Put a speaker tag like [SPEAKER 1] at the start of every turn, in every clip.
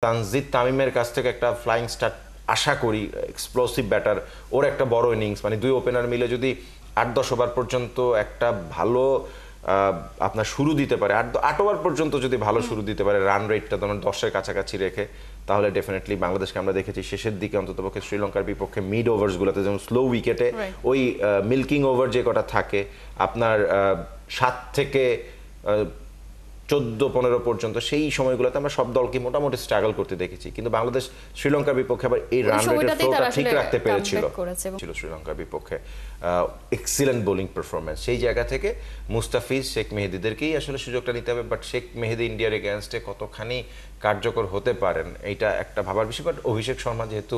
[SPEAKER 1] তানজিদ তামিমের কাছ থেকে একটা ফ্লাইং স্টার্ট আশা করি, এক্সপ্লোসিভ ব্যাটার, ওর একটা বড় ইনিংস, মানে দুই ওপেনার মিলে যদি ৮-১০ ওভার পর্যন্ত একটা ভালো আপনার শুরু দিতে পারে, ৮ ওভার পর্যন্ত যদি ভালো শুরু দিতে পারে, রান রেটটা তোমার ১০-এর কাছাকাছি রেখে, তাহলে ডেফিনেটলি বাংলাদেশকে আমরা দেখেছি শেষের দিকে অন্ততপক্ষে শ্রীলঙ্কার বিপক্ষে মিড ওভার্সগুলোতে যেমন স্লো উইকেটে ওই মিল্কিং ওভার যে কটা থাকে আপনার ৭ থেকে ১৪-১৫ পর্যন্ত, সেই সময়গুলোতে আমরা সব দলকে মোটামুটি স্ট্রাগল করতে দেখেছি, কিন্তু বাংলাদেশ শ্রীলঙ্কার বিপক্ষে আবার এই রান রেটের ফ্লোটা ঠিক রাখতে পেরেছিল শ্রীলঙ্কার বিপক্ষে। এক্সিলেন্ট বোলিং পারফরমেন্স, সেই জায়গা থেকে মুস্তাফিজ, শেখ মেহেদীদেরকেই আসলে সুযোগটা নিতে হবে। বাট শেখ মেহেদী ইন্ডিয়ার এগেনস্টে কতখানি কার্যকর হতে পারেন এইটা একটা ভাবার বিষয়। বাট অভিষেক শর্মা যেহেতু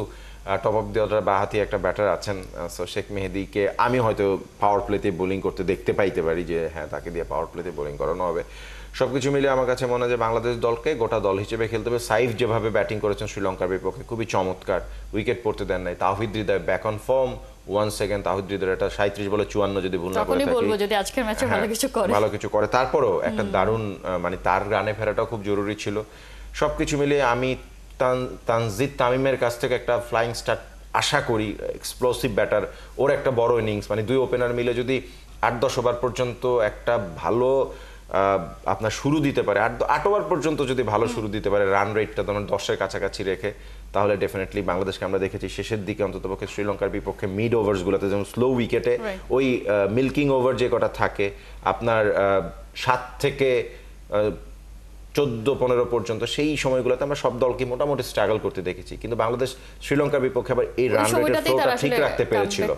[SPEAKER 1] টপ অফ দি অর্ডার বাঁহাতি একটা ব্যাটার আছেন, সো শেখ মেহেদীকে আমি হয়তো পাওয়ার প্লেতে বোলিং করতে দেখতে পাইতে পারি, যে হ্যাঁ তাকে দিয়ে পাওয়ার প্লেতে বোলিং করানো হবে। সবকিছু মিলিয়ে আমার কাছে মনে হয় যে বাংলাদেশ দলকে গোটা দল হিসেবে খেলতে হবে। সাইফ যেভাবে ব্যাটিং করেছেন শ্রীলঙ্কার বিপক্ষে খুবই চমৎকার, উইকেট পড়তে দেন নাই। Towhid Hridoy back on form, one second Towhid Hridoy এটা 37 বলে 54 যদি ভুল না করে থাকি, ভালো কিছু করে, তারপরও একটা দারুণ মানে তার রানে ফেরাটাও খুব জরুরি ছিল। সবকিছু মিলিয়ে আমি তানজিদ তামিমের কাছ থেকে একটা ফ্লাইং স্টার্ট আশা করি, এক্সপ্লোসিভ ব্যাটার, ওর একটা বড় ইনিংস, মানে দুই ওপেনার মিলে যদি ৮-১০ ওভার পর্যন্ত একটা ভালো আপনার শুরু দিতে পারে, ৮ ওভার পর্যন্ত যদি ভালো শুরু দিতে পারে, রান রেটটা তোমার ১০-এর কাছাকাছি রেখে, তাহলে ডেফিনেটলি বাংলাদেশকে আমরা দেখেছি শেষের দিকে অন্ততপক্ষে শ্রীলঙ্কার বিপক্ষে মিড ওভার্সগুলোতে যেমন স্লো উইকেটে ওই মিল্কিং ওভার যে কটা থাকে আপনার ৭ থেকে ১৪-১৫ পর্যন্ত, সেই সময়গুলোতে আমরা সব দলকে মোটামুটি স্ট্রাগল করতে দেখেছি, কিন্তু বাংলাদেশ শ্রীলঙ্কার বিপক্ষে আবার এই রান রেটের ফ্লোটা ঠিক রাখতে পেরেছিল।